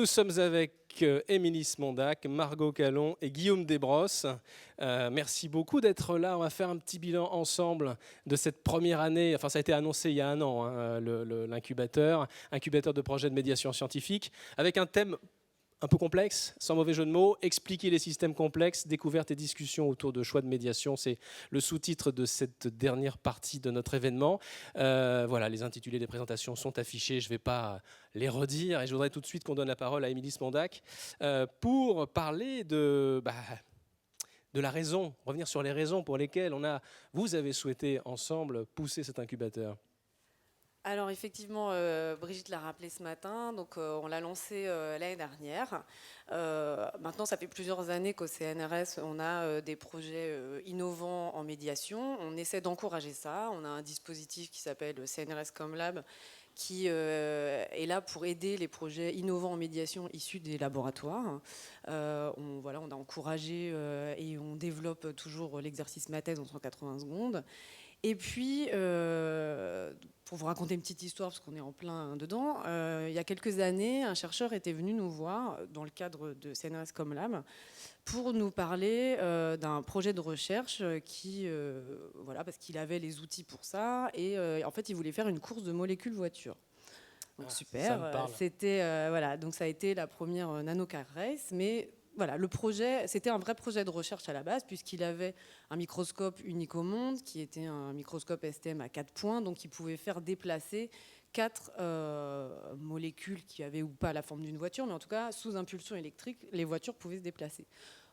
nous sommes avec Émilie Smondac, Margot Callon et Guillaume Desbrosses. Merci beaucoup d'être là. On va faire un petit bilan ensemble de cette première année. Enfin, ça a été annoncé il y a un an, hein, l'incubateur, incubateur de projets de médiation scientifique, avec un thème un peu complexe, sans mauvais jeu de mots, expliquer les systèmes complexes, découvertes et discussions autour de choix de médiation, c'est le sous-titre de cette dernière partie de notre événement. Voilà, les intitulés des présentations sont affichés, je ne vais pas les redire, et je voudrais tout de suite qu'on donne la parole à Émilie Smondac pour parler de la raison, revenir sur les raisons pour lesquelles vous avez souhaité ensemble pousser cet incubateur. Alors effectivement, Brigitte l'a rappelé ce matin, donc on l'a lancé l'année dernière. Maintenant, ça fait plusieurs années qu'au CNRS, on a des projets innovants en médiation. On essaie d'encourager ça. On a un dispositif qui s'appelle CNRS Comlab, qui est là pour aider les projets innovants en médiation issus des laboratoires. On a encouragé et on développe toujours l'exercice Mathèse en 180 secondes. Et puis, pour vous raconter une petite histoire, parce qu'on est en plein dedans, il y a quelques années, un chercheur était venu nous voir dans le cadre de CNRS Comlab pour nous parler d'un projet de recherche parce qu'il avait les outils pour ça, et en fait, il voulait faire une course de molécules voitures. Donc super, donc ça a été la première nanocar race, mais voilà, le projet, c'était un vrai projet de recherche à la base, puisqu'il avait un microscope unique au monde, qui était un microscope STM à 4 points, donc il pouvait faire déplacer 4 molécules qui avaient ou pas la forme d'une voiture, mais en tout cas, sous impulsion électrique, les voitures pouvaient se déplacer.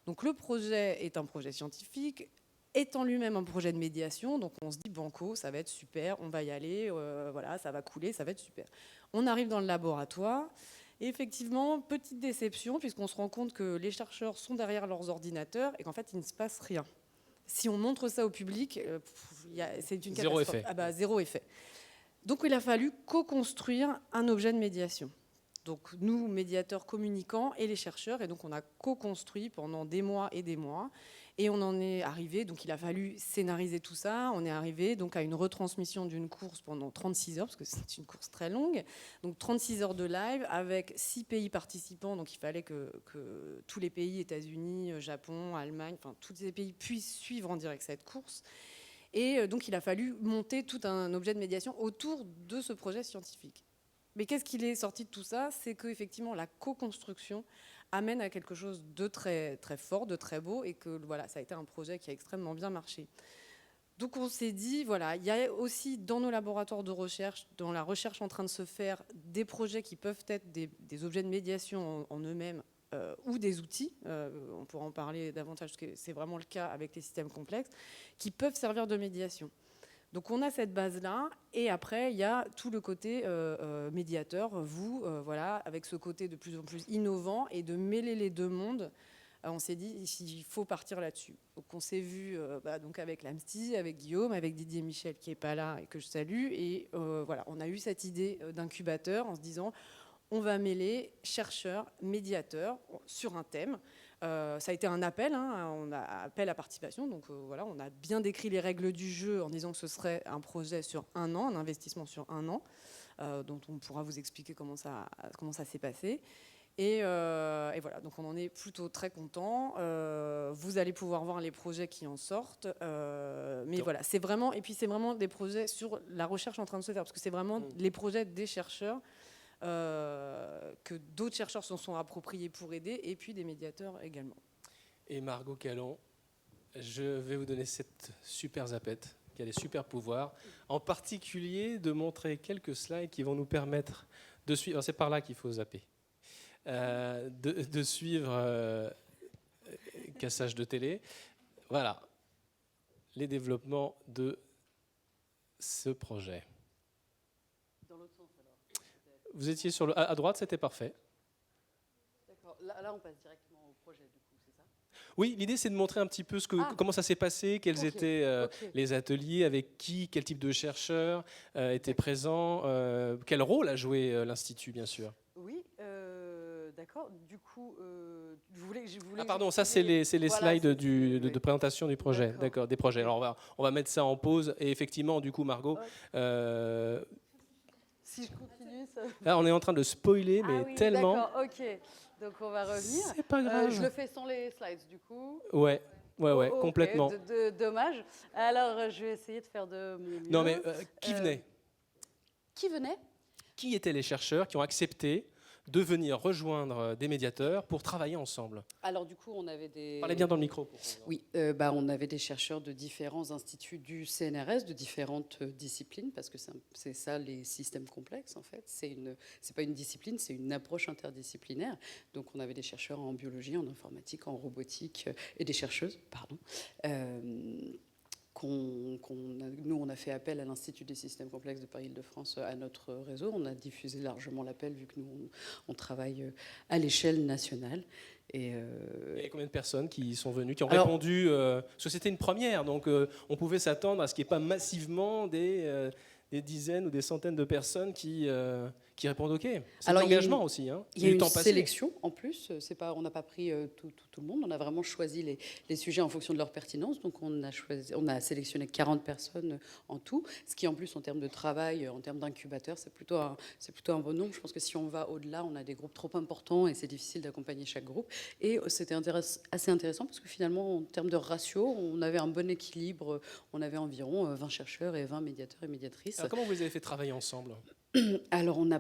Donc le projet est un projet scientifique, étant lui-même un projet de médiation, donc on se dit banco, ça va être super, on va y aller, ça va couler, ça va être super. On arrive dans le laboratoire. Et effectivement, petite déception, puisqu'on se rend compte que les chercheurs sont derrière leurs ordinateurs et qu'en fait, il ne se passe rien. Si on montre ça au public, c'est une catastrophe. Zéro effet. Zéro effet. Donc, il a fallu co-construire un objet de médiation. Donc, nous, médiateurs communicants et les chercheurs, et donc on a co-construit pendant des mois et des mois. Et on en est arrivé, donc il a fallu scénariser tout ça. On est arrivé donc à une retransmission d'une course pendant 36 heures, parce que c'est une course très longue. Donc 36 heures de live avec 6 pays participants. Donc il fallait que tous les pays, États-Unis, Japon, Allemagne, enfin tous ces pays puissent suivre en direct cette course. Et donc il a fallu monter tout un objet de médiation autour de ce projet scientifique. Mais qu'est-ce qu'il est sorti de tout ça? C'est qu'effectivement la co-construction amène à quelque chose de très, très fort, de très beau, et que voilà, ça a été un projet qui a extrêmement bien marché. Donc on s'est dit, voilà, il y a aussi dans nos laboratoires de recherche, dans la recherche en train de se faire, des projets qui peuvent être des objets de médiation en eux-mêmes, ou des outils, on pourra en parler davantage, parce que c'est vraiment le cas avec les systèmes complexes, qui peuvent servir de médiation. Donc on a cette base-là, et après il y a tout le côté médiateur, avec ce côté de plus en plus innovant et de mêler les deux mondes. On s'est dit il faut partir là-dessus. Donc on s'est vu donc avec l'AMSTI, avec Guillaume, avec Didier Michel qui n'est pas là et que je salue, et on a eu cette idée d'incubateur en se disant on va mêler chercheurs, médiateurs sur un thème. Ça a été un appel, on a appel à participation, donc on a bien décrit les règles du jeu en disant que ce serait un projet sur un an, un investissement sur un an, dont on pourra vous expliquer comment ça s'est passé. Et voilà, donc on en est plutôt très content. Vous allez pouvoir voir les projets qui en sortent, mais voilà, c'est vraiment des projets sur la recherche en train de se faire, parce que c'est vraiment les projets des chercheurs. Que d'autres chercheurs s'en sont appropriés pour aider, et puis des médiateurs également. Et Margot Callon, je vais vous donner cette super zapette qui a des super pouvoirs, en particulier de montrer quelques slides qui vont nous permettre de suivre, c'est par là qu'il faut zapper, de suivre cassage de télé, voilà, les développements de ce projet. Vous étiez à droite, c'était parfait. D'accord. Là, on passe directement au projet, du coup, c'est ça? Oui, l'idée, c'est de montrer un petit peu comment ça s'est passé, quels étaient les ateliers, avec qui, quel type de chercheurs étaient présents, quel rôle a joué l'Institut, bien sûr. Oui, d'accord. Du coup, je voulais Ah pardon, ça, c'est les slides de présentation du projet. D'accord, des projets. Alors, on va mettre ça en pause. Et effectivement, du coup, Margot... Si je continue, ça... Là, on est en train de spoiler, mais Ah oui, tellement. d'accord, ok. Donc on va revenir. C'est pas grave. Je le fais sans les slides, du coup. Ouais, Ok, complètement. Dommage. Alors, je vais essayer de faire de mon mieux. Non, mais qui venait Qui venait? Qui étaient les chercheurs qui ont accepté de venir rejoindre des médiateurs pour travailler ensemble? Alors, du coup, on avait des... Parlez bien dans le micro. Oui, on avait des chercheurs de différents instituts du CNRS, de différentes disciplines, parce que c'est ça les systèmes complexes en fait. C'est pas une discipline, c'est une approche interdisciplinaire. Donc on avait des chercheurs en biologie, en informatique, en robotique et des chercheuses, pardon. Nous, on a fait appel à l'Institut des systèmes complexes de Paris-Île-de-France à notre réseau. On a diffusé largement l'appel vu que nous, on travaille à l'échelle nationale. Et il y a combien de personnes qui sont venues, qui ont répondu parce que c'était une première, donc on pouvait s'attendre à ce qu'il n'y ait pas massivement des dizaines ou des centaines de personnes qui répondent OK. C'est de l'engagement aussi. Hein. Il y a une sélection en plus. On n'a pas pris tout le monde. On a vraiment choisi les sujets en fonction de leur pertinence. Donc on a sélectionné 40 personnes en tout. Ce qui en plus en termes de travail, en termes d'incubateurs, c'est plutôt un bon nombre. Je pense que si on va au-delà, on a des groupes trop importants et c'est difficile d'accompagner chaque groupe. Et c'était assez intéressant parce que finalement, en termes de ratio, on avait un bon équilibre. On avait environ 20 chercheurs et 20 médiateurs et médiatrices. Alors, comment vous les avez fait travailler ensemble? Alors, on a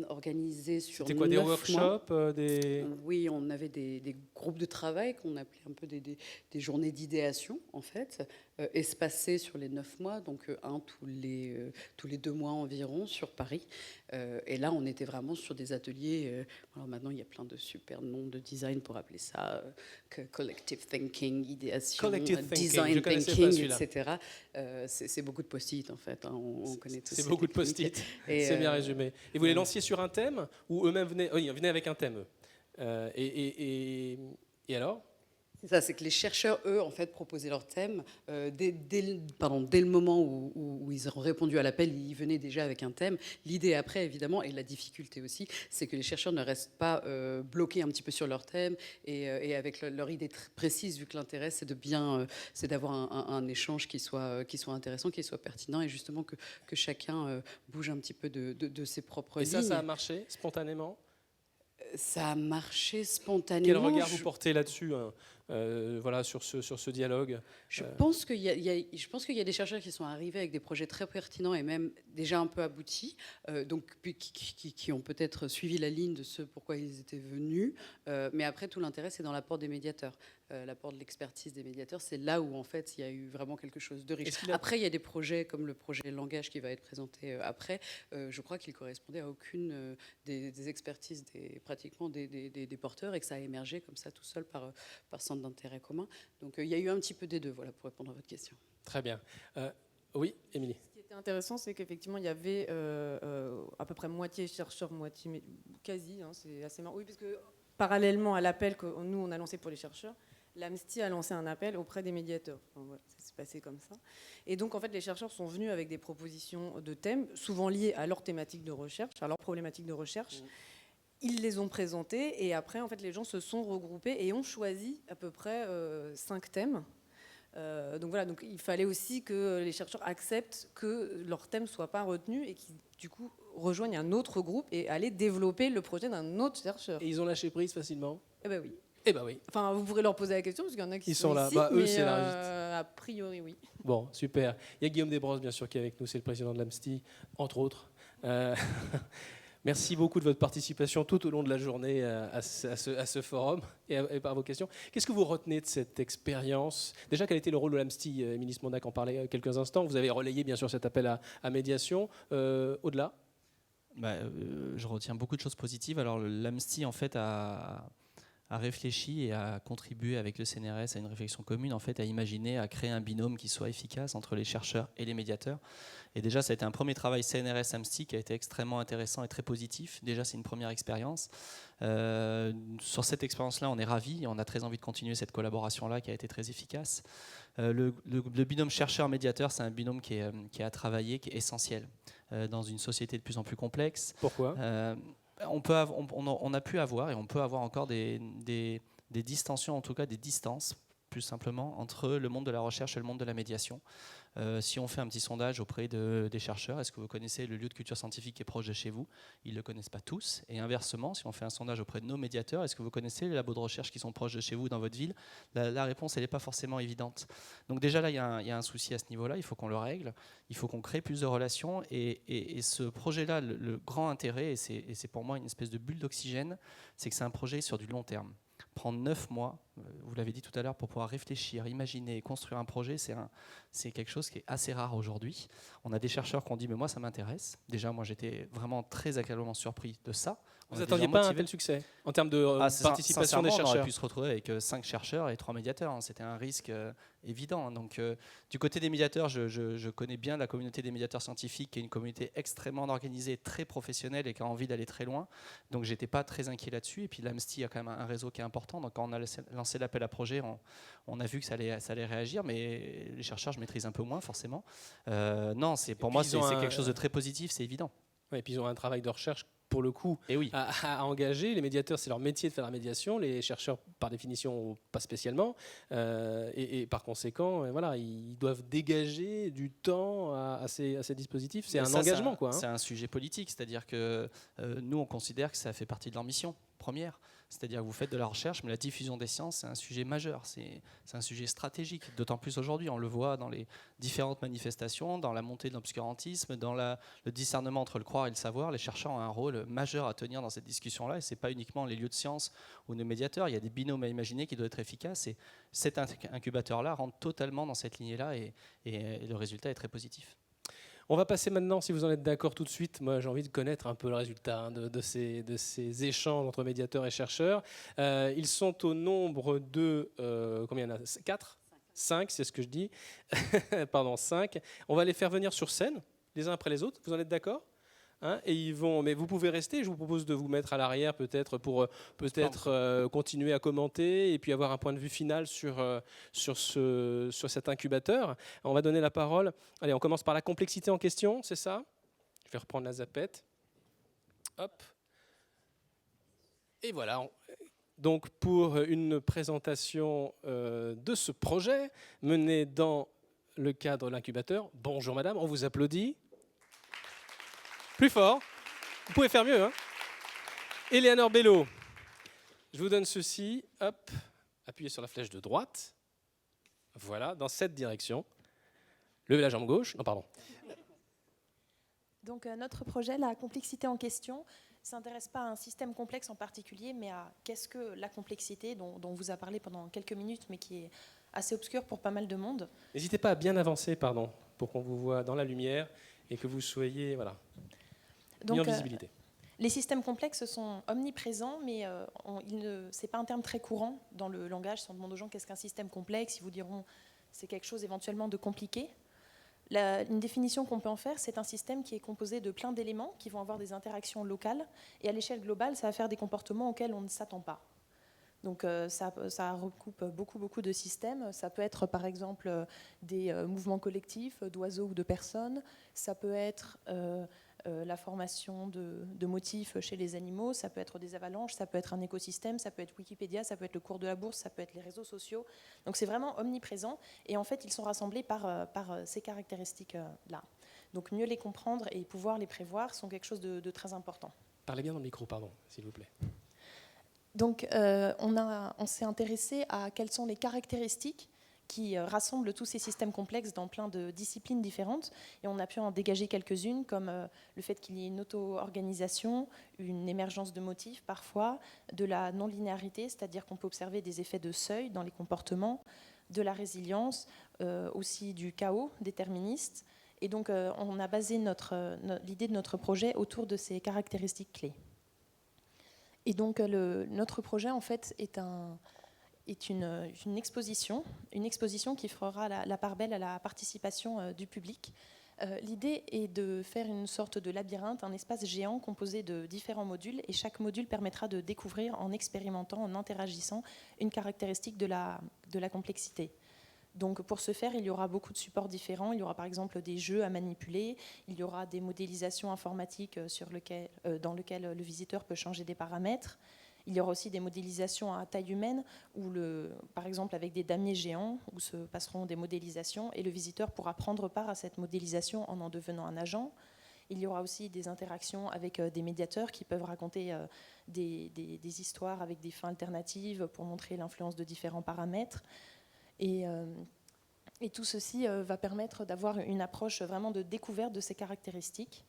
organisé sur 9 mois. C'était quoi, des workshops Oui, on avait des groupes de travail qu'on appelait un peu des journées d'idéation, en fait, espacées sur les 9 mois, donc un tous les 2 mois environ sur Paris. Et là, on était vraiment sur des ateliers. Alors maintenant, il y a plein de super noms de design pour appeler ça collective thinking, idéation, design thinking, etc. C'est beaucoup de post-it, en fait. Hein, on connaît tous. C'est beaucoup de post-it. C'est bien résumé. Et vous les lanciez sur un thème ou eux-mêmes venaient? Oui, ils venaient avec un thème. Et alors? C'est ça, c'est que les chercheurs, eux, en fait, proposaient leur thème. Dès le moment où ils ont répondu à l'appel, ils venaient déjà avec un thème. L'idée après, évidemment, et la difficulté aussi, c'est que les chercheurs ne restent pas bloqués un petit peu sur leur thème et avec leur idée très précise, vu que l'intérêt, c'est d'avoir un échange qui soit intéressant, qui soit pertinent, et justement que chacun bouge un petit peu de ses propres lignes. Et ça a marché spontanément? Ça a marché spontanément. Quel regard vous portez là-dessus, hein, voilà, sur ce dialogue? Je pense qu'il y a des chercheurs qui sont arrivés avec des projets très pertinents et même déjà un peu aboutis, donc qui ont peut-être suivi la ligne de ce pourquoi ils étaient venus. Mais après, tout l'intérêt, c'est dans l'apport des médiateurs. L'apport de l'expertise des médiateurs, c'est là où en fait il y a eu vraiment quelque chose de riche. Après, il y a des projets comme le projet Langage qui va être présenté après. Je crois qu'il correspondait à aucune des expertises pratiquement des porteurs et que ça a émergé comme ça tout seul par centre d'intérêt commun. Donc il y a eu un petit peu des deux, voilà, pour répondre à votre question. Très bien. Oui, Émilie. Ce qui était intéressant, c'est qu'effectivement, il y avait à peu près moitié chercheurs, moitié quasi, hein, c'est assez marrant. Oui, parce que parallèlement à l'appel que nous, on a lancé pour les chercheurs, l'AMSTI a lancé un appel auprès des médiateurs. Enfin, voilà, ça s'est passé comme ça. Et donc, en fait, les chercheurs sont venus avec des propositions de thèmes, souvent liées à leur thématique de recherche, à leur problématique de recherche. Ils les ont présentées et après, en fait, les gens se sont regroupés et ont choisi à peu près 5 thèmes. Donc voilà, donc il fallait aussi que les chercheurs acceptent que leur thème ne soit pas retenu et qu'ils, du coup, rejoignent un autre groupe et aller développer le projet d'un autre chercheur. Et ils ont lâché prise facilement? Eh ben oui. Eh ben oui. Enfin, vous pourrez leur poser la question parce qu'il y en a qui sont là. ici, Bah, eux, mais c'est là. a priori, oui. Bon, super. Il y a Guillaume Desbrosses, bien sûr, qui est avec nous. C'est le président de l'AMSTI, entre autres. Merci beaucoup de votre participation tout au long de la journée à ce forum et par vos questions. Qu'est-ce que vous retenez de cette expérience? Déjà, quel était le rôle de l'AMSTI? Émilie Smondac en parlait quelques instants. Vous avez relayé, bien sûr, cet appel à médiation. Au-delà? Je retiens beaucoup de choses positives. Alors, l'AMSTI, en fait, a réfléchi et a contribué avec le CNRS à une réflexion commune, en fait, à imaginer, à créer un binôme qui soit efficace entre les chercheurs et les médiateurs. Et déjà, ça a été un premier travail CNRS-AMSTI qui a été extrêmement intéressant et très positif. Déjà, c'est une première expérience. Sur cette expérience-là, on est ravis et on a très envie de continuer cette collaboration-là qui a été très efficace. Le binôme chercheur-médiateur, c'est un binôme qui est à travailler, qui est essentiel dans une société de plus en plus complexe. Pourquoi? On a pu avoir et on peut avoir encore des distensions, en tout cas des distances plus simplement, entre le monde de la recherche et le monde de la médiation. Si on fait un petit sondage auprès des chercheurs, est-ce que vous connaissez le lieu de culture scientifique qui est proche de chez vous? Ils ne le connaissent pas tous. Et inversement, si on fait un sondage auprès de nos médiateurs, est-ce que vous connaissez les labos de recherche qui sont proches de chez vous dans votre ville? La réponse, elle n'est pas forcément évidente. Donc déjà là, il y a un souci à ce niveau-là, il faut qu'on le règle, il faut qu'on crée plus de relations. Et ce projet-là, le grand intérêt, et c'est pour moi une espèce de bulle d'oxygène, c'est que c'est un projet sur du long terme. Prendre 9 mois, vous l'avez dit tout à l'heure, pour pouvoir réfléchir, imaginer et construire un projet, c'est quelque chose qui est assez rare aujourd'hui. On a des chercheurs qui ont dit mais moi ça m'intéresse. Déjà moi j'étais vraiment très agréablement surpris de ça. Vous n'attendiez pas un tel succès en termes de participation des chercheurs? On aurait pu se retrouver avec 5 chercheurs et 3 médiateurs. C'était un risque évident. Donc, du côté des médiateurs, je connais bien la communauté des médiateurs scientifiques, qui est une communauté extrêmement organisée, très professionnelle et qui a envie d'aller très loin. Donc, j'étais pas très inquiet là-dessus. Et puis, l'AMSTI a quand même un réseau qui est important. Donc, quand on a lancé l'appel à projet, on a vu que ça allait réagir. Mais les chercheurs, je maîtrise un peu moins, forcément. Non, pour moi, c'est quelque chose de très positif, c'est évident. Ouais, et puis, ils ont un travail de recherche pour le coup, et oui. à engager. Les médiateurs, c'est leur métier de faire la médiation. Les chercheurs, par définition, pas spécialement. Et par conséquent, voilà, ils doivent dégager du temps à ces dispositifs. C'est un engagement, quoi. C'est un sujet politique, c'est-à-dire que nous, on considère que ça fait partie de leur mission première. C'est-à-dire que vous faites de la recherche, mais la diffusion des sciences, c'est un sujet majeur, c'est un sujet stratégique, d'autant plus aujourd'hui. On le voit dans les différentes manifestations, dans la montée de l'obscurantisme, dans le discernement entre le croire et le savoir. Les chercheurs ont un rôle majeur à tenir dans cette discussion-là, et ce n'est pas uniquement les lieux de science ou nos médiateurs, il y a des binômes à imaginer qui doivent être efficaces, et cet incubateur-là rentre totalement dans cette lignée-là, et le résultat est très positif. On va passer maintenant, si vous en êtes d'accord tout de suite, moi j'ai envie de connaître un peu le résultat de ces échanges entre médiateurs et chercheurs. Ils sont au nombre de, combien il y en a? 4 5, c'est ce que je dis. Pardon, 5. On va les faire venir sur scène, les uns après les autres. Vous en êtes d'accord? Et ils vont, mais vous pouvez rester. Je vous propose de vous mettre à l'arrière peut-être pour continuer à commenter et puis avoir un point de vue final sur cet incubateur. On va donner la parole. Allez, on commence par la complexité en question, c'est ça? Je vais reprendre la zapette. Hop. Et voilà. Donc pour une présentation de ce projet mené dans le cadre de l'incubateur. Bonjour madame, on vous applaudit. Plus fort. Vous pouvez faire mieux. Eleanor Bello. Je vous donne ceci. Hop. Appuyez sur la flèche de droite. Voilà, dans cette direction. Levez la jambe gauche. Non, pardon. Donc notre projet, la complexité en question, ne s'intéresse pas à un système complexe en particulier, mais à qu'est-ce que la complexité dont on vous a parlé pendant quelques minutes, mais qui est assez obscure pour pas mal de monde. N'hésitez pas à bien avancer, pour qu'on vous voit dans la lumière et que vous soyez, voilà. Donc, en visibilité. Les systèmes complexes sont omniprésents, mais ce n'est pas un terme très courant dans le langage. Si on demande aux gens qu'est-ce qu'un système complexe, ils vous diront c'est quelque chose éventuellement de compliqué. Une définition qu'on peut en faire, c'est un système qui est composé de plein d'éléments qui vont avoir des interactions locales, et à l'échelle globale, ça va faire des comportements auxquels on ne s'attend pas. Donc ça recoupe beaucoup de systèmes. Ça peut être par exemple des mouvements collectifs d'oiseaux ou de personnes. Ça peut être la formation de motifs chez les animaux. Ça peut être des avalanches. Ça peut être un écosystème. Ça peut être Wikipédia. Ça peut être le cours de la bourse. Ça peut être les réseaux sociaux. Donc c'est vraiment omniprésent. Et en fait, ils sont rassemblés par ces caractéristiques-là. Donc mieux les comprendre et pouvoir les prévoir sont quelque chose de très important. Parlez bien dans le micro, pardon, s'il vous plaît. Donc, on s'est intéressé à quelles sont les caractéristiques qui rassemblent tous ces systèmes complexes dans plein de disciplines différentes. Et on a pu en dégager quelques-unes, comme le fait qu'il y ait une auto-organisation, une émergence de motifs parfois, de la non-linéarité, c'est-à-dire qu'on peut observer des effets de seuil dans les comportements, de la résilience, aussi du chaos déterministe. Et donc, on a basé l'idée de notre projet autour de ces caractéristiques clés. Et donc notre projet en fait est une exposition qui fera la part belle à la participation du public. L'idée est de faire une sorte de labyrinthe, un espace géant composé de différents modules, et chaque module permettra de découvrir en expérimentant, en interagissant, une caractéristique de la complexité. Donc pour ce faire, il y aura beaucoup de supports différents. Il y aura par exemple des jeux à manipuler, il y aura des modélisations informatiques dans lesquelles le visiteur peut changer des paramètres. Il y aura aussi des modélisations à taille humaine, où par exemple avec des damiers géants, où se passeront des modélisations, et le visiteur pourra prendre part à cette modélisation en devenant un agent. Il y aura aussi des interactions avec des médiateurs qui peuvent raconter des histoires avec des fins alternatives pour montrer l'influence de différents paramètres. Et tout ceci va permettre d'avoir une approche vraiment de découverte de ces caractéristiques.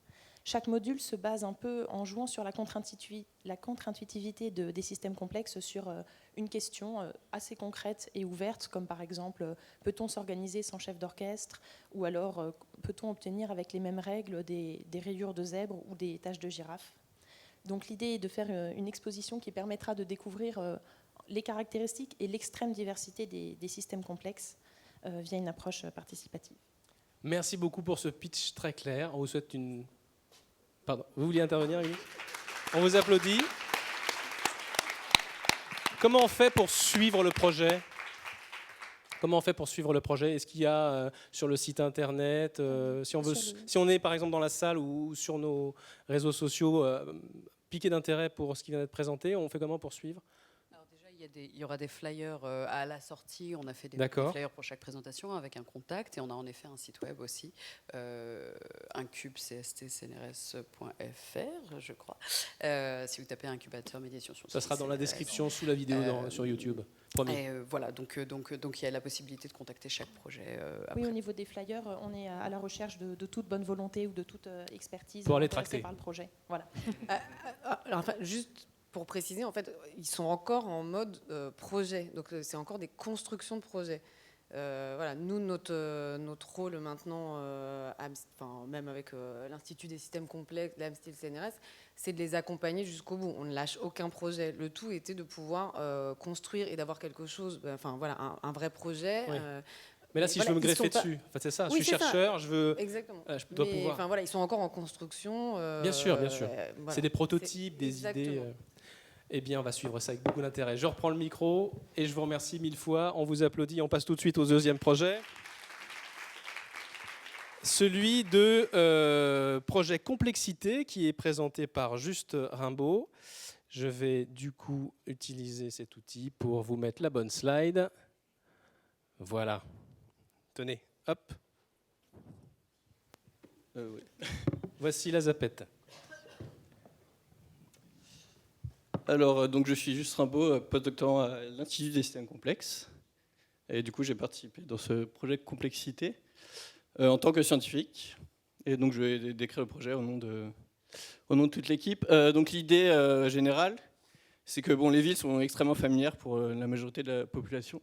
Chaque module se base un peu en jouant sur la contre-intuitivité des systèmes complexes sur une question assez concrète et ouverte, comme par exemple, peut-on s'organiser sans chef d'orchestre, ou alors peut-on obtenir avec les mêmes règles des rayures de zèbre ou des taches de girafe. Donc l'idée est de faire une exposition qui permettra de découvrir les caractéristiques et l'extrême diversité des systèmes complexes via une approche participative. Merci beaucoup pour ce pitch très clair. On vous souhaite une... Pardon, vous vouliez intervenir, Émilie ? On vous applaudit. Comment on fait pour suivre le projet ? Est-ce qu'il y a sur le site internet, si on est par exemple dans la salle ou sur nos réseaux sociaux, piqué d'intérêt pour ce qui vient d'être présenté, on fait comment pour suivre ? Alors déjà, il y aura des flyers à la sortie. On a fait des flyers pour chaque présentation avec un contact, et on a en effet un site web aussi, incubecstcnrs.fr, je crois. Si vous tapez incubateur médiation sur ça sera dans la description sous la vidéo sur YouTube. Voilà, donc il y a la possibilité de contacter chaque projet. Oui, au niveau des flyers, on est à la recherche de toute bonne volonté ou de toute expertise pour aller intéressée tracter par le projet. Voilà. Alors, enfin, juste pour préciser, en fait, ils sont encore en mode projet, donc c'est encore des constructions de projets. Voilà, nous, notre rôle maintenant, même avec l'Institut des systèmes complexes, l'AMSTIL CNRS, c'est de les accompagner jusqu'au bout. On ne lâche aucun projet. Le tout était de pouvoir construire et d'avoir quelque chose, un vrai projet. Oui. Mais là, si je veux me greffer dessus, en fait, c'est ça. Oui, je suis chercheur, je veux. Exactement. Je dois pouvoir. Enfin voilà, ils sont encore en construction. Bien sûr. Voilà. C'est des prototypes, des idées. Eh bien, on va suivre ça avec beaucoup d'intérêt. Je reprends le micro et je vous remercie 1000 fois. On vous applaudit. On passe tout de suite au deuxième projet. Celui de projet Complexité qui est présenté par Juste Rimbaud. Je vais du coup utiliser cet outil pour vous mettre la bonne slide. Voilà. Tenez, hop. Oui. Voici la zapette. Alors, donc, je suis Juste Rimbaud, postdoctorant à l'Institut des systèmes complexes. Et du coup, j'ai participé dans ce projet Complexité en tant que scientifique. Et donc, je vais décrire le projet au nom de toute l'équipe. Donc, l'idée générale, c'est que les villes sont extrêmement familières pour la majorité de la population,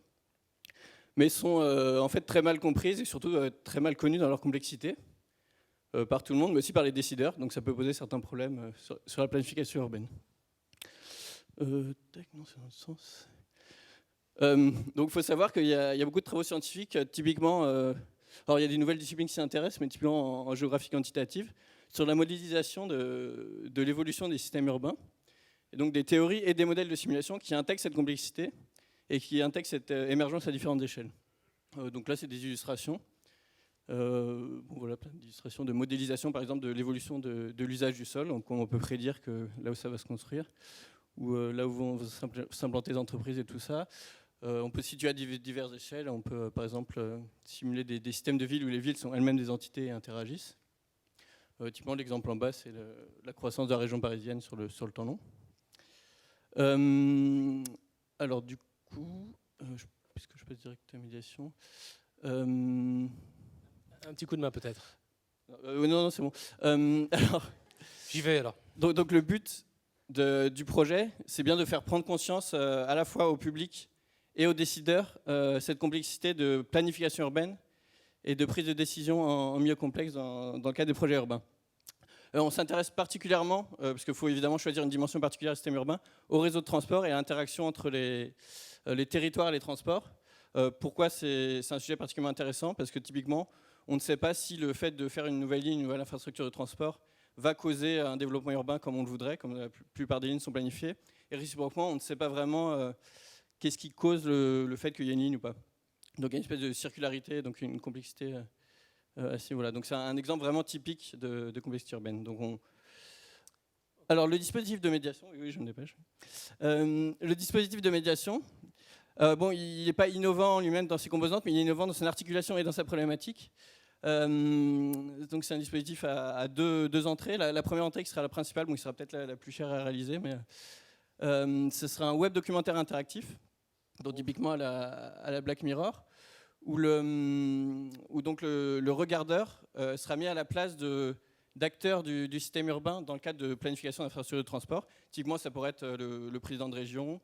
mais sont en fait très mal comprises et surtout très mal connues dans leur complexité par tout le monde, mais aussi par les décideurs. Donc, ça peut poser certains problèmes sur la planification urbaine. Non, c'est dans le sens. Donc, il faut savoir qu'il y a beaucoup de travaux scientifiques, typiquement. Alors, il y a des nouvelles disciplines qui s'y intéressent, mais typiquement en géographie quantitative, sur la modélisation de l'évolution des systèmes urbains, et donc des théories et des modèles de simulation qui intègrent cette complexité et qui intègrent cette émergence à différentes échelles. Donc là, c'est des illustrations. Voilà, plein d'illustrations de modélisation, par exemple, de l'évolution de l'usage du sol. Donc, on peut prédire que là où ça va se construire, ou là où vont s'implanter les entreprises et tout ça. On peut se situer à diverses échelles. On peut, par exemple, simuler des systèmes de villes où les villes sont elles-mêmes des entités et interagissent. Typiquement, l'exemple en bas, c'est la croissance de la région parisienne sur le temps long. Alors, du coup, puisque je passe direct à la médiation... Un petit coup de main, peut-être. Non, c'est bon. Alors, j'y vais, alors. Donc le but du projet, c'est bien de faire prendre conscience à la fois au public et aux décideurs cette complexité de planification urbaine et de prise de décision en milieu complexe dans le cadre des projets urbains. On s'intéresse particulièrement, parce qu'il faut évidemment choisir une dimension particulière du système urbain, au réseau de transport et à l'interaction entre les territoires et les transports. Pourquoi c'est un sujet particulièrement intéressant ? Parce que typiquement, on ne sait pas si le fait de faire une nouvelle ligne, une nouvelle infrastructure de transport va causer un développement urbain comme on le voudrait, comme la plupart des lignes sont planifiées. Et réciproquement, on ne sait pas vraiment qu'est-ce qui cause le fait qu'il y ait une ligne ou pas. Donc il y a une espèce de circularité, donc une complexité assez... Voilà. Donc c'est un exemple vraiment typique de complexité urbaine. Donc Alors, le dispositif de médiation, oui, je me dépêche. Le dispositif de médiation, bon, il n'est pas innovant en lui-même dans ses composantes, mais il est innovant dans son articulation et dans sa problématique. Donc, c'est un dispositif à deux entrées. La première entrée qui sera la principale, bon, qui sera peut-être la plus chère à réaliser, mais ce sera un web documentaire interactif, donc typiquement à la Black Mirror, où donc le regardeur sera mis à la place d'acteurs du système urbain dans le cadre de planification d'infrastructures de transport. Typiquement, ça pourrait être le président de région,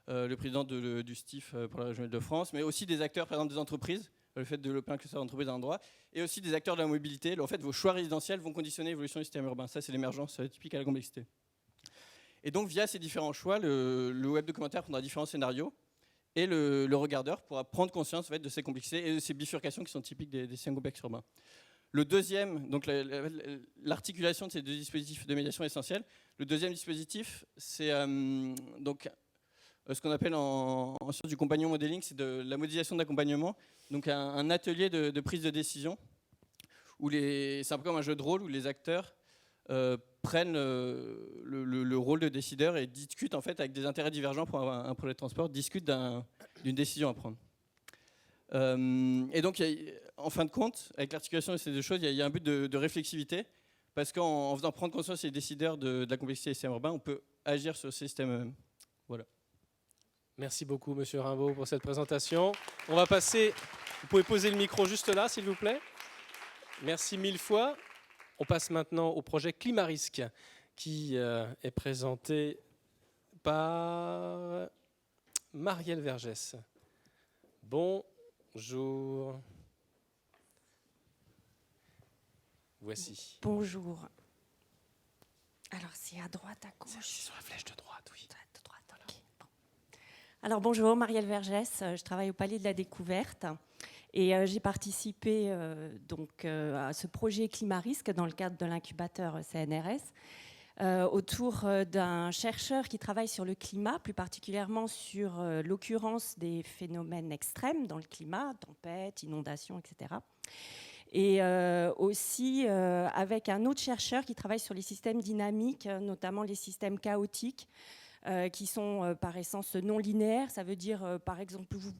le président du STIF pour la région Île-de-France, mais aussi des acteurs, par exemple des entreprises, le fait de développer un cluster d'entreprises à un endroit, et aussi des acteurs de la mobilité. En fait, vos choix résidentiels vont conditionner l'évolution du système urbain. Ça, c'est l'émergence typique à la complexité. Et donc, via ces différents choix, le web documentaire prendra différents scénarios, et le regardeur pourra prendre conscience en fait, de ces complexités et de ces bifurcations qui sont typiques des systèmes complexes urbains. Le deuxième, donc l'articulation de ces deux dispositifs de médiation essentiels. Le deuxième dispositif, c'est donc ce qu'on appelle en sciences du compagnon modeling, c'est de la modélisation d'accompagnement. Donc un atelier de prise de décision où c'est un peu comme un jeu de rôle où les acteurs prennent le rôle de décideur et discutent en fait avec des intérêts divergents pour un projet de transport, discutent d'une décision à prendre. Et donc, en fin de compte, avec l'articulation de ces deux choses, il y a un but de réflexivité, parce qu'en faisant prendre conscience des décideurs de la complexité des systèmes urbains, on peut agir sur ces systèmes eux-mêmes. Voilà. Merci beaucoup, Monsieur Rimbaud, pour cette présentation. On va passer... Vous pouvez poser le micro juste là, s'il vous plaît. Merci mille fois. On passe maintenant au projet Climarisque, qui est présenté par Marielle Vergès. Bonjour. Voici. Bonjour. Alors, c'est à droite, à gauche. C'est sur la flèche de droite, oui. De droite, ok. Bon. Alors, bonjour, Marielle Vergès. Je travaille au Palais de la Découverte. Et j'ai participé à ce projet Climarisque dans le cadre de l'incubateur CNRS. Autour d'un chercheur qui travaille sur le climat, plus particulièrement sur l'occurrence des phénomènes extrêmes dans le climat, tempêtes, inondations, etc. Et aussi avec un autre chercheur qui travaille sur les systèmes dynamiques, notamment les systèmes chaotiques, qui sont par essence non linéaires. Ça veut dire, par exemple, vous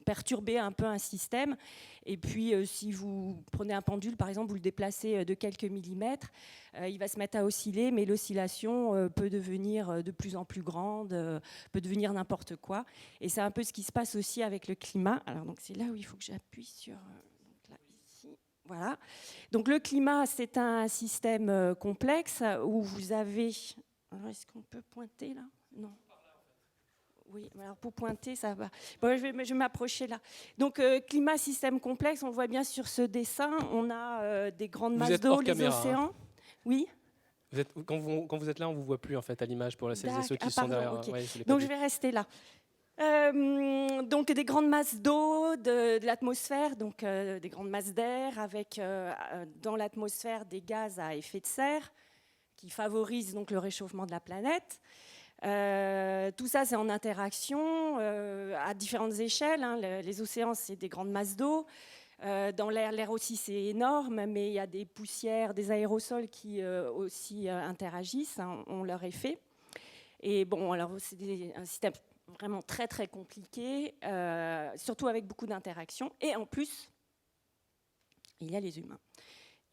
perturber un peu un système. Et puis, si vous prenez un pendule, par exemple, vous le déplacez de quelques millimètres, il va se mettre à osciller, mais l'oscillation peut devenir de plus en plus grande, peut devenir n'importe quoi. Et c'est un peu ce qui se passe aussi avec le climat. Alors, donc, c'est là où il faut que j'appuie sur... donc là, ici, voilà. Donc, le climat, c'est un système complexe où vous avez... Alors, est-ce qu'on peut pointer là ? Non. Oui, alors pour pointer, ça va. Bon, je vais m'approcher là. Donc, climat, système complexe, on voit bien sur ce dessin, on a des grandes masses d'eau, les océans. Hein. Oui. Quand vous êtes là, on ne vous voit plus en fait à l'image pour celles et ceux qui sont derrière. Okay. Ouais, donc, je vais rester là. Donc, des grandes masses d'eau, de l'atmosphère, donc des grandes masses d'air, avec dans l'atmosphère des gaz à effet de serre qui favorisent donc le réchauffement de la planète. Tout ça, c'est en interaction à différentes échelles. Hein. Les océans, c'est des grandes masses d'eau. Dans l'air aussi, c'est énorme, mais il y a des poussières, des aérosols qui aussi interagissent, hein, ont leur effet. Et bon, alors c'est un système vraiment très, très compliqué, surtout avec beaucoup d'interactions. Et en plus, il y a les humains.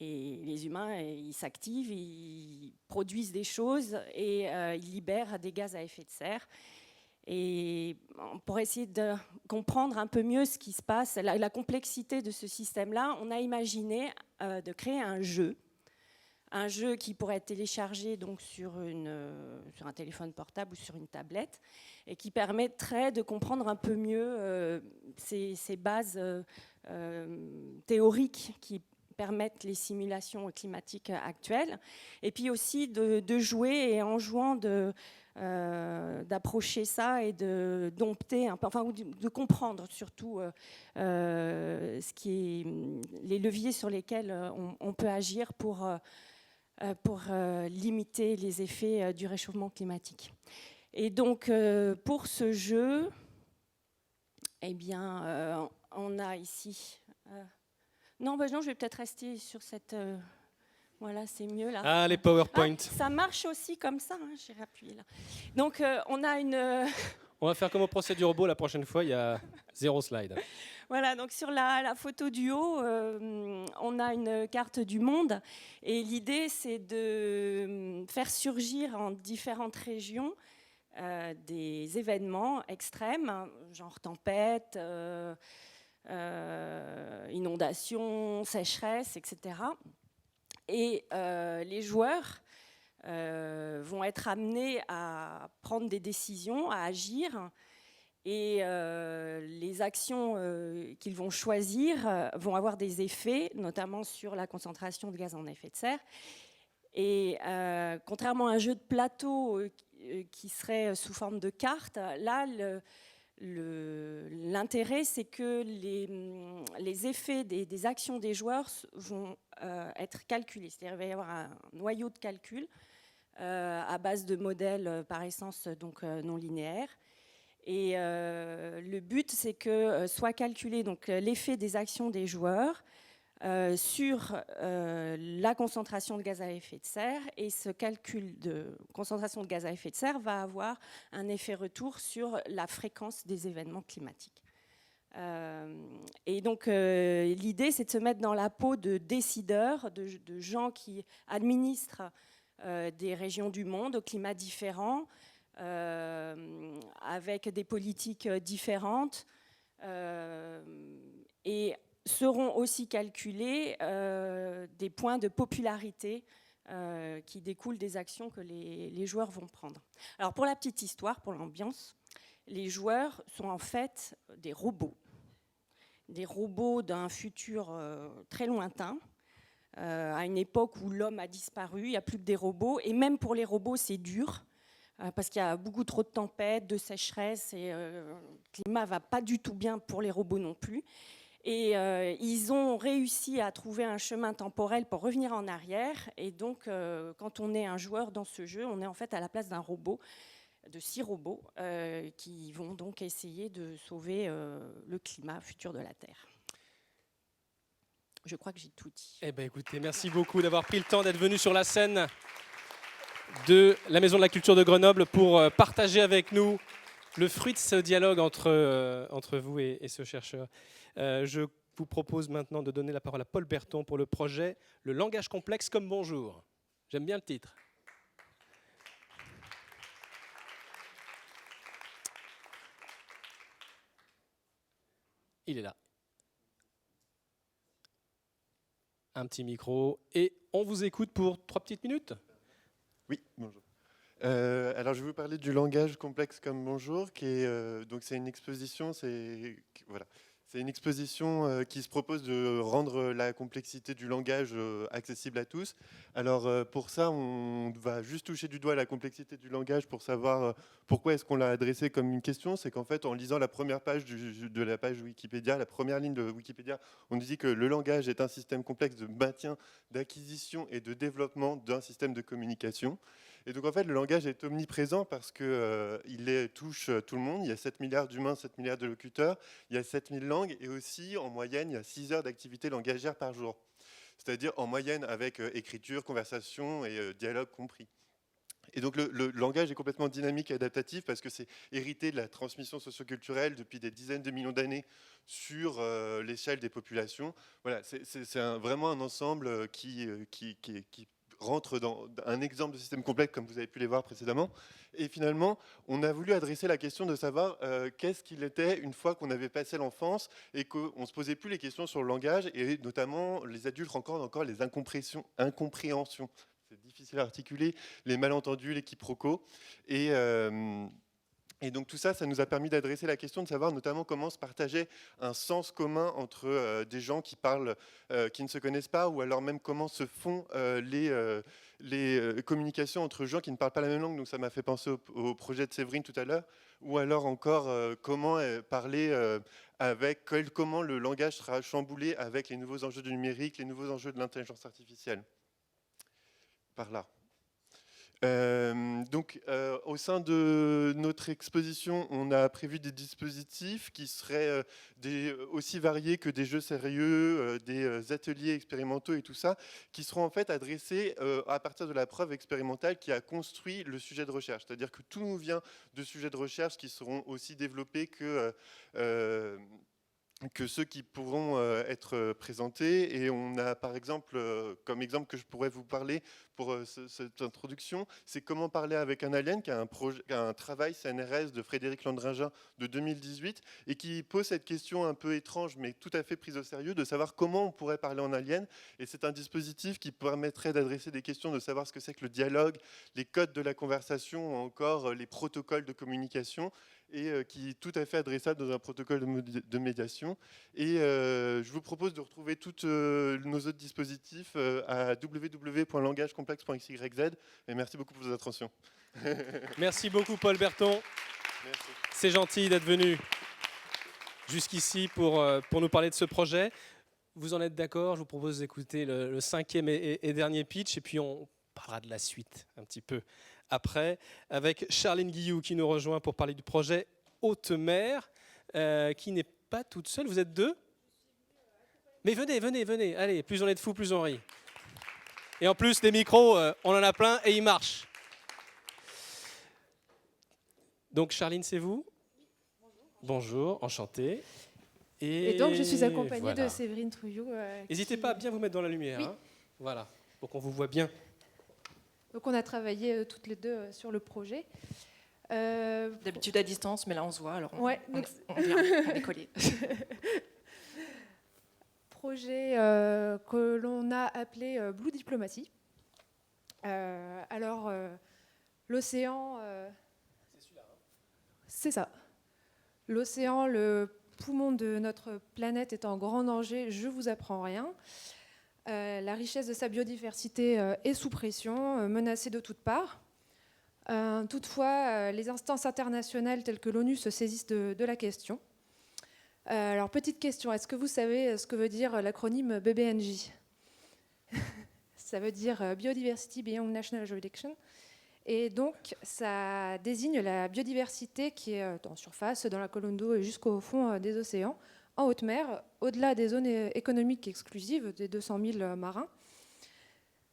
Et les humains, ils s'activent, ils produisent des choses et ils libèrent des gaz à effet de serre. Et pour essayer de comprendre un peu mieux ce qui se passe, la complexité de ce système-là, on a imaginé de créer un jeu qui pourrait être téléchargé donc sur un téléphone portable ou sur une tablette et qui permettrait de comprendre un peu mieux ces bases théoriques qui permettent les simulations climatiques actuelles, et puis aussi de jouer, et en jouant d'approcher ça et de dompter, enfin de comprendre surtout ce qui est les leviers sur lesquels on peut agir pour limiter les effets du réchauffement climatique. Et donc pour ce jeu, eh bien, on a ici... Non, je vais peut-être rester sur cette... Voilà, c'est mieux là. Ah, les PowerPoint. Ah, ça marche aussi comme ça, hein, j'ai appuyé là. Donc on a une... On va faire comme au procès du robot la prochaine fois, il y a 0 slide. Voilà, donc sur la photo du haut, on a une carte du monde et l'idée c'est de faire surgir en différentes régions des événements extrêmes, genre tempête, inondations, sécheresse, etc. Et les joueurs vont être amenés à prendre des décisions, à agir. Et les actions qu'ils vont choisir vont avoir des effets, notamment sur la concentration de gaz en effet de serre. Et contrairement à un jeu de plateau qui serait sous forme de carte, là, l'intérêt, c'est que les effets des actions des joueurs vont être calculés. C'est-à-dire qu'il va y avoir un noyau de calcul à base de modèles par essence donc, non linéaires. Et le but, c'est que soit calculé donc, l'effet des actions des joueurs sur la concentration de gaz à effet de serre. Et ce calcul de concentration de gaz à effet de serre va avoir un effet retour sur la fréquence des événements climatiques. Et donc, l'idée, c'est de se mettre dans la peau de décideurs, de gens qui administrent des régions du monde au climat différent, avec des politiques différentes et seront aussi calculés des points de popularité qui découlent des actions que les joueurs vont prendre. Alors pour la petite histoire, pour l'ambiance, les joueurs sont en fait des robots d'un futur très lointain, à une époque où l'homme a disparu, il n'y a plus que des robots, et même pour les robots c'est dur, parce qu'il y a beaucoup trop de tempêtes, de sécheresse, et le climat ne va pas du tout bien pour les robots non plus. Et ils ont réussi à trouver un chemin temporel pour revenir en arrière. Et donc, quand on est un joueur dans ce jeu, on est en fait à la place d'un robot, de 6 robots, qui vont donc essayer de sauver le climat futur de la Terre. Je crois que j'ai tout dit. Eh bien, écoutez, merci beaucoup d'avoir pris le temps d'être venu sur la scène de la Maison de la Culture de Grenoble pour partager avec nous le fruit de ce dialogue entre vous et ce chercheur. Je vous propose maintenant de donner la parole à Paul Berton pour le projet « Le langage complexe comme bonjour ». J'aime bien le titre. Il est là. Un petit micro et on vous écoute pour 3 petites minutes. Oui, bonjour. Alors, je vais vous parler du langage complexe comme bonjour, qui est donc c'est une exposition, voilà, c'est une exposition qui se propose de rendre la complexité du langage accessible à tous. Alors, pour ça, on va juste toucher du doigt la complexité du langage pour savoir pourquoi est-ce qu'on l'a adressé comme une question. C'est qu'en fait, en lisant la première page de la page Wikipédia, la première ligne de Wikipédia, on nous dit que le langage est un système complexe de maintien, d'acquisition et de développement d'un système de communication. Et donc en fait, le langage est omniprésent parce qu'il touche tout le monde. Il y a 7 milliards d'humains, 7 milliards de locuteurs, il y a 7000 langues et aussi, en moyenne, il y a 6 heures d'activité langagère par jour. C'est-à-dire en moyenne avec écriture, conversation et dialogue compris. Et donc le langage est complètement dynamique et adaptatif parce que c'est hérité de la transmission socioculturelle depuis des dizaines de millions d'années sur l'échelle des populations. Voilà, c'est vraiment un ensemble qui rentre dans un exemple de système complexe comme vous avez pu les voir précédemment. Et finalement, on a voulu adresser la question de savoir qu'est-ce qu'il était une fois qu'on avait passé l'enfance et qu'on ne se posait plus les questions sur le langage et notamment les adultes rencontrent encore les incompréhensions. C'est difficile à articuler, les malentendus, les quiproquos. Et donc tout ça, ça nous a permis d'adresser la question de savoir notamment comment se partager un sens commun entre des gens qui parlent, qui ne se connaissent pas, ou alors même comment se font les communications entre gens qui ne parlent pas la même langue. Donc ça m'a fait penser au projet de Séverine tout à l'heure, ou alors encore comment parler comment le langage sera chamboulé avec les nouveaux enjeux du numérique, les nouveaux enjeux de l'intelligence artificielle. Par là. Au sein de notre exposition, on a prévu des dispositifs qui seraient aussi variés que des jeux sérieux, des ateliers expérimentaux et tout ça, qui seront en fait adressés à partir de la preuve expérimentale qui a construit le sujet de recherche. C'est-à-dire que tout nous vient de sujets de recherche qui seront aussi développés que ceux qui pourront être présentés. Et on a par exemple, comme exemple que je pourrais vous parler pour cette introduction, c'est Comment parler avec un alien, qui a un travail CNRS de Frédéric Landringin de 2018, et qui pose cette question un peu étrange, mais tout à fait prise au sérieux, de savoir comment on pourrait parler en alien. Et c'est un dispositif qui permettrait d'adresser des questions, de savoir ce que c'est que le dialogue, les codes de la conversation, ou encore les protocoles de communication, et qui est tout à fait adressable dans un protocole de médiation. Et je vous propose de retrouver tous nos autres dispositifs à www.langagecomplexe.xyz. Et merci beaucoup pour votre attention. Merci beaucoup, Paul Berton. Merci. C'est gentil d'être venu jusqu'ici pour nous parler de ce projet. Vous en êtes d'accord? Je vous propose d'écouter le 5e et dernier pitch, et puis on parlera de la suite un petit peu après, avec Charline Guilloux qui nous rejoint pour parler du projet Haute Mer, qui n'est pas toute seule. Vous êtes deux? Mais venez. Allez, plus on est de fous, plus on rit. Et en plus, les micros, on en a plein et ils marchent. Donc Charline, c'est vous? Bonjour, enchanté. Et donc je suis accompagnée voilà. de Séverine Trouillot. N'hésitez pas à bien vous mettre dans la lumière. Oui. Hein. Voilà, pour qu'on vous voit bien. Donc on a travaillé toutes les deux sur le projet. D'habitude à distance, mais là on se voit, alors Ouais, on est collés. Projet que l'on a appelé Blue Diplomacy. L'océan... C'est celui-là. Hein. C'est ça. L'océan, le poumon de notre planète est en grand danger, je ne vous apprends rien. La richesse de sa biodiversité est sous pression, menacée de toutes parts. Toutefois, les instances internationales telles que l'ONU se saisissent de la question. Alors, petite question, est-ce que vous savez ce que veut dire l'acronyme BBNJ? Ça veut dire Biodiversity Beyond National Jurisdiction. Et donc, ça désigne la biodiversité qui est en surface, dans la colonne d'eau et jusqu'au fond des océans, en haute mer, au-delà des zones économiques exclusives des 200 000 marins.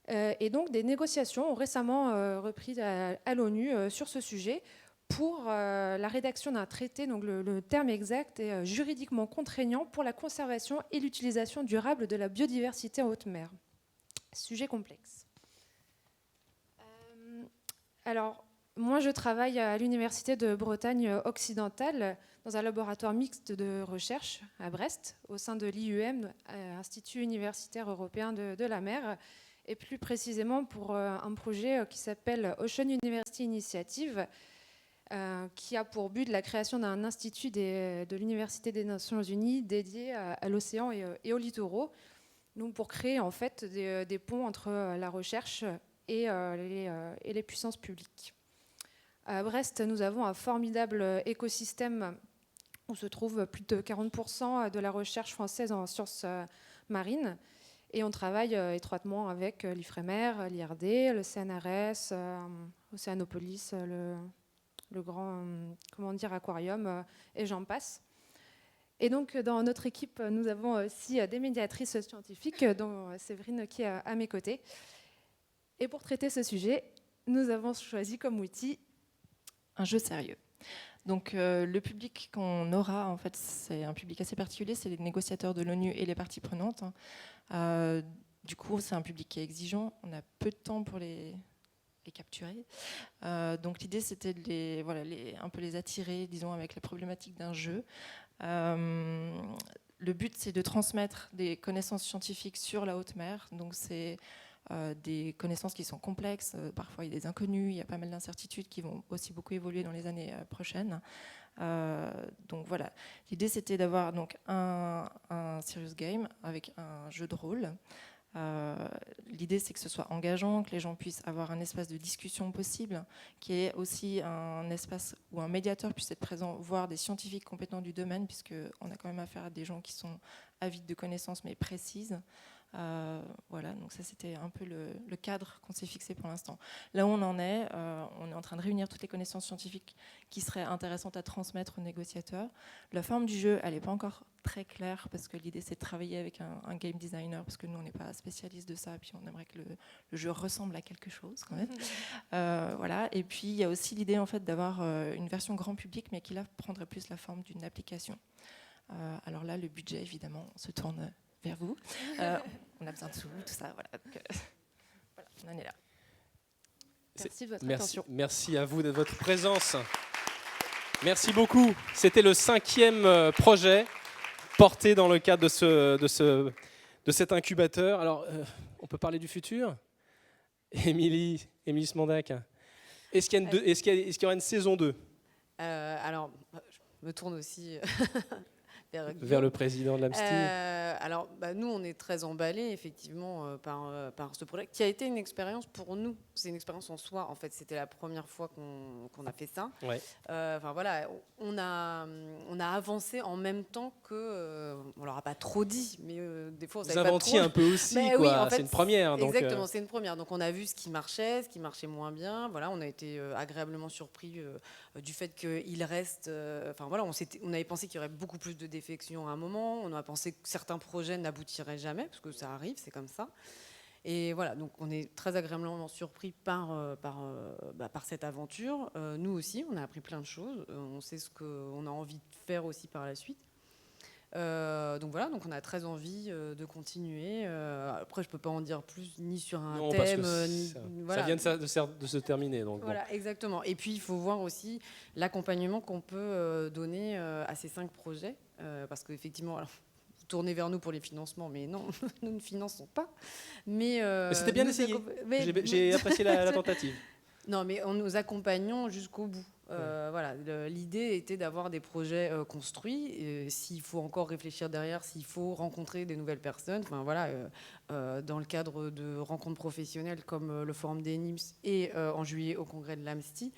Et donc, des négociations ont récemment repris à l'ONU sur ce sujet pour la rédaction d'un traité, donc le terme exact est juridiquement contraignant pour la conservation et l'utilisation durable de la biodiversité en haute mer. Sujet complexe. Alors, moi, je travaille à l'Université de Bretagne occidentale dans un laboratoire mixte de recherche à Brest, au sein de l'IUM, Institut universitaire européen de la mer, et plus précisément pour un projet qui s'appelle Ocean University Initiative, qui a pour but la création d'un institut de l'Université des Nations Unies dédié à l'océan et aux littoraux, donc pour créer en fait des ponts entre la recherche et les puissances publiques. À Brest, nous avons un formidable écosystème où se trouve plus de 40% de la recherche française en sciences marines. Et on travaille étroitement avec l'IFREMER, l'IRD, le CNRS, Océanopolis, le grand aquarium, et j'en passe. Et donc, dans notre équipe, nous avons aussi des médiatrices scientifiques, dont Séverine qui est à mes côtés. Et pour traiter ce sujet, nous avons choisi comme outil un jeu sérieux. Donc le public qu'on aura, en fait, c'est un public assez particulier, c'est les négociateurs de l'ONU et les parties prenantes. Du coup, c'est un public qui est exigeant, on a peu de temps pour les capturer. Donc l'idée, c'était de un peu les attirer, disons, avec la problématique d'un jeu. Le but, c'est de transmettre des connaissances scientifiques sur la haute mer. Donc c'est des connaissances qui sont complexes, parfois il y a des inconnus, il y a pas mal d'incertitudes qui vont aussi beaucoup évoluer dans les années prochaines. Donc voilà, l'idée c'était d'avoir donc un serious game avec un jeu de rôle. L'idée c'est que ce soit engageant, que les gens puissent avoir un espace de discussion possible, qu'il y ait aussi un espace où un médiateur puisse être présent, voire des scientifiques compétents du domaine, puisqu'on a quand même affaire à des gens qui sont avides de connaissances mais précises. Voilà, Donc ça, c'était un peu le cadre qu'on s'est fixé pour l'instant. Là où on en est en train de réunir toutes les connaissances scientifiques qui seraient intéressantes à transmettre aux négociateurs. La forme du jeu, elle n'est pas encore très claire, parce que l'idée, c'est de travailler avec un game designer, parce que nous, on n'est pas spécialiste de ça, et puis on aimerait que le jeu ressemble à quelque chose, quand même. Voilà. Et puis, il y a aussi l'idée, en fait, d'avoir une version grand public, mais qui, là, prendrait plus la forme d'une application. Alors là, le budget, évidemment, se tourne vers vous. On a besoin de sous, tout ça, voilà. Donc, voilà, on en est là. Merci de votre attention. Merci à vous de votre présence. Merci beaucoup. C'était le 5e projet porté dans le cadre de cet incubateur. Alors, on peut parler du futur ? Émilie Smandac, est-ce qu'il y aura une saison 2 ? Alors, je me tourne aussi vers le président de l'AMSTI. Alors, nous, on est très emballés, effectivement, par ce projet, qui a été une expérience pour nous. C'est une expérience en soi. En fait, c'était la première fois qu'on a fait ça. Ouais. Enfin, voilà, on a avancé en même temps que... on leur a pas trop dit, mais des fois, on savait pas trop. Vous inventiez un peu aussi, quoi. Oui, en fait, c'est une première. Donc, exactement, c'est une première. Donc, on a vu ce qui marchait moins bien. Voilà, on a été agréablement surpris du fait qu'il reste... Enfin, voilà, on avait pensé qu'il y aurait beaucoup plus de défections à un moment. On a pensé que certains projets n'aboutiraient jamais, parce que ça arrive, c'est comme ça. Et voilà, donc on est très agréablement surpris par cette aventure. Nous aussi, on a appris plein de choses. On sait ce qu'on a envie de faire aussi par la suite. Donc voilà, donc on a très envie de continuer. Après, je peux pas en dire plus ni sur un thème. Ça vient de se terminer. Donc voilà, bon. Exactement. Et puis il faut voir aussi l'accompagnement qu'on peut donner à ces 5 projets, parce qu'effectivement, alors, vous tournez vers nous pour les financements, mais non, nous ne finançons pas. Mais c'était bien essayé. J'ai apprécié la tentative. Non, mais nous accompagnons jusqu'au bout. Voilà, l'idée était d'avoir des projets construits. S'il faut encore réfléchir derrière, s'il faut rencontrer des nouvelles personnes, enfin voilà, dans le cadre de rencontres professionnelles comme le Forum des NIMS et en juillet au congrès de l'AMSTI,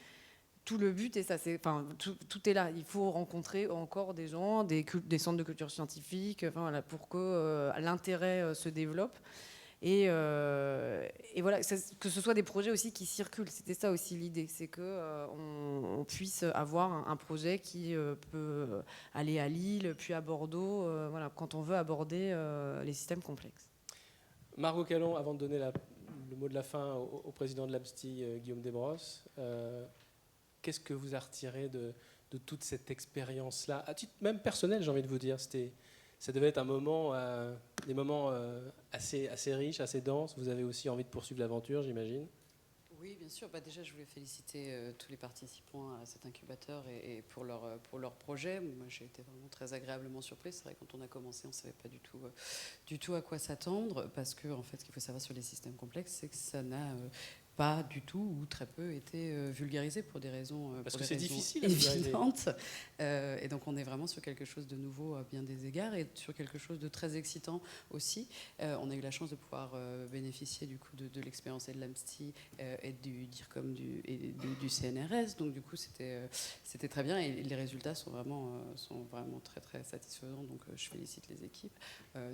tout le but est ça, tout est là. Il faut rencontrer encore des gens, des centres de culture scientifique, enfin voilà, pour que l'intérêt se développe. Et voilà, que ce soit des projets aussi qui circulent. C'était ça aussi l'idée, c'est qu'on puisse avoir un projet qui peut aller à Lille, puis à Bordeaux, voilà, quand on veut aborder les systèmes complexes. Margot Callon, avant de donner le mot de la fin au président de l'AMSTI, Guillaume Desbrosses, qu'est-ce que vous a retiré de toute cette expérience-là, à titre même personnel, j'ai envie de vous dire, ça devait être des moments assez riches, assez denses. Vous avez aussi envie de poursuivre l'aventure, j'imagine. Oui, bien sûr. Déjà, je voulais féliciter tous les participants à cet incubateur et pour leur projet. Moi, j'ai été vraiment très agréablement surprise. C'est vrai, quand on a commencé, on ne savait pas du tout à quoi s'attendre, parce que, en fait, ce qu'il faut savoir sur les systèmes complexes, c'est que ça n'a pas du tout ou très peu été vulgarisé pour des raisons parce que c'est difficile évidentes. Et donc on est vraiment sur quelque chose de nouveau à bien des égards et sur quelque chose de très excitant aussi. On a eu la chance de pouvoir bénéficier du coup de l'expérience de l'AMSTI et du DIRCOM et du CNRS. Donc du coup c'était très bien et les résultats sont vraiment très très satisfaisants. Donc je félicite les équipes.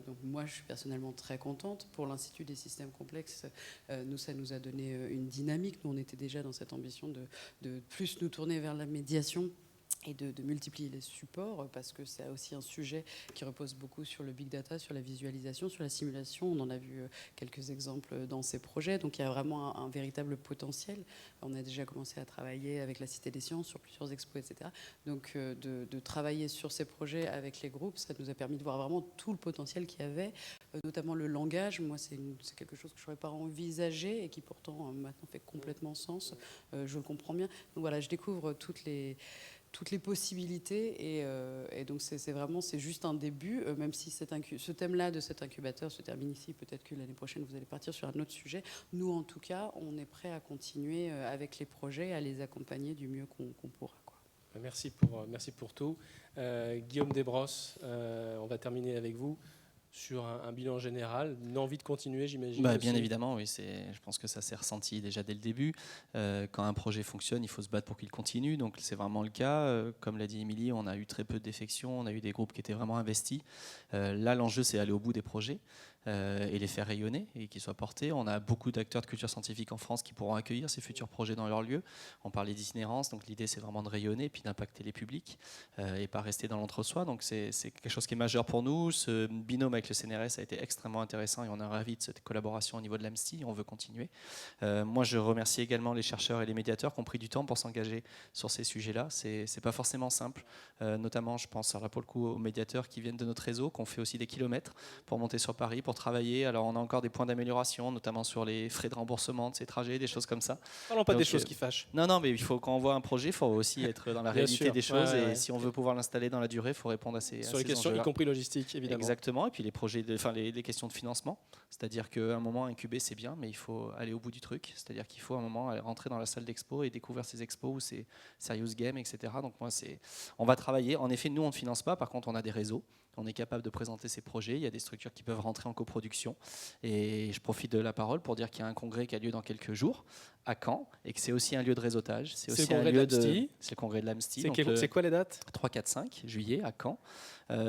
Donc moi je suis personnellement très contente. Pour l'Institut des systèmes complexes, ça nous a donné une dynamique. Nous, on était déjà dans cette ambition de plus nous tourner vers la médiation et de multiplier les supports, parce que c'est aussi un sujet qui repose beaucoup sur le big data, sur la visualisation, sur la simulation. On en a vu quelques exemples dans ces projets. Donc il y a vraiment un véritable potentiel. On a déjà commencé à travailler avec la Cité des Sciences sur plusieurs expos, etc. Donc de travailler sur ces projets avec les groupes, ça nous a permis de voir vraiment tout le potentiel qu'il y avait, notamment le langage. Moi, c'est quelque chose que je n'aurais pas envisagé et qui pourtant maintenant fait complètement sens. Je le comprends bien. Donc voilà, je découvre toutes les possibilités et donc c'est juste un début, même si ce thème-là de cet incubateur se termine ici. Peut-être que l'année prochaine vous allez partir sur un autre sujet. Nous en tout cas on est prêt à continuer avec les projets, à les accompagner du mieux qu'on pourra, quoi. Merci pour tout. Guillaume Desbrosses, on va terminer avec vous sur un bilan général, une envie de continuer, j'imagine. Bien évidemment, oui. Je pense que ça s'est ressenti déjà dès le début. Quand un projet fonctionne, il faut se battre pour qu'il continue. Donc c'est vraiment le cas. Comme l'a dit Émilie, on a eu très peu de défections. On a eu des groupes qui étaient vraiment investis. Là, l'enjeu, c'est aller au bout des projets. et les faire rayonner et qu'ils soient portés. On a beaucoup d'acteurs de culture scientifique en France qui pourront accueillir ces futurs projets dans leur lieu. On parlait d'itinérance, donc l'idée c'est vraiment de rayonner puis d'impacter les publics et pas rester dans l'entre-soi. Donc c'est quelque chose qui est majeur pour nous. Ce binôme avec le CNRS a été extrêmement intéressant et on est ravis de cette collaboration au niveau de l'AMSTI. On veut continuer. Moi je remercie également les chercheurs et les médiateurs qui ont pris du temps pour s'engager sur ces sujets-là. C'est pas forcément simple. Notamment je pense pour le coup aux médiateurs qui viennent de notre réseau, qui ont fait aussi des kilomètres pour monter sur Paris, pour travailler. Alors on a encore des points d'amélioration, notamment sur les frais de remboursement de ces trajets, des choses comme ça. Parlons pas des choses qui fâchent. Non, mais il faut, quand on voit un projet, il faut aussi être dans la réalité des choses. Et si on veut pouvoir l'installer dans la durée, il faut répondre à ces sur les questions, y compris logistiques, évidemment. Exactement. Et puis les projets, les questions de financement. C'est-à-dire qu'à un moment, incuber, c'est bien, mais il faut aller au bout du truc. C'est-à-dire qu'il faut à un moment aller rentrer dans la salle d'expo et découvrir ces expos ou ces serious games, etc. Donc moi, on va travailler. En effet, nous, on ne finance pas. Par contre, on a des réseaux. On est capable de présenter ces projets. Il y a des structures qui peuvent rentrer en coproduction. Et je profite de la parole pour dire qu'il y a un congrès qui a lieu dans quelques jours à Caen et que c'est aussi un lieu de réseautage. C'est aussi un lieu de. C'est le congrès de l'AMSTI. C'est quoi les dates ? 3, 4, 5 juillet à Caen.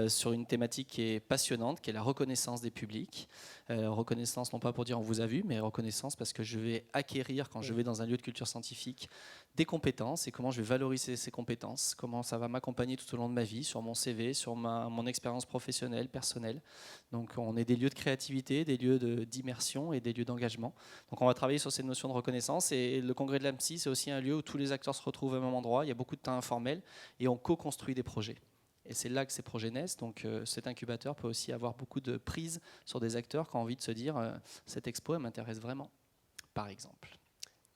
Sur une thématique qui est passionnante, qui est la reconnaissance des publics. Reconnaissance non pas pour dire on vous a vu, mais reconnaissance parce que je vais acquérir quand je vais dans un lieu de culture scientifique des compétences et comment je vais valoriser ces compétences, comment ça va m'accompagner tout au long de ma vie, sur mon CV, sur mon expérience professionnelle, personnelle. Donc on est des lieux de créativité, des lieux d'immersion et des lieux d'engagement. Donc on va travailler sur cette notion de reconnaissance et le congrès de l'AMSTI, c'est aussi un lieu où tous les acteurs se retrouvent au même endroit, il y a beaucoup de temps informel et on co-construit des projets. Et c'est là que ces projets naissent. Donc cet incubateur peut aussi avoir beaucoup de prise sur des acteurs qui ont envie de se dire cette expo, elle m'intéresse vraiment, par exemple.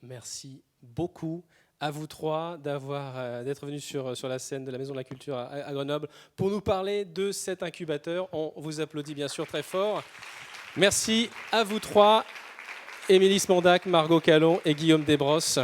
Merci beaucoup à vous trois d'être venus sur la scène de la Maison de la Culture à Grenoble pour nous parler de cet incubateur. On vous applaudit bien sûr très fort. Merci à vous trois, Émilie Smondac, Margot Calon et Guillaume Desbrosses.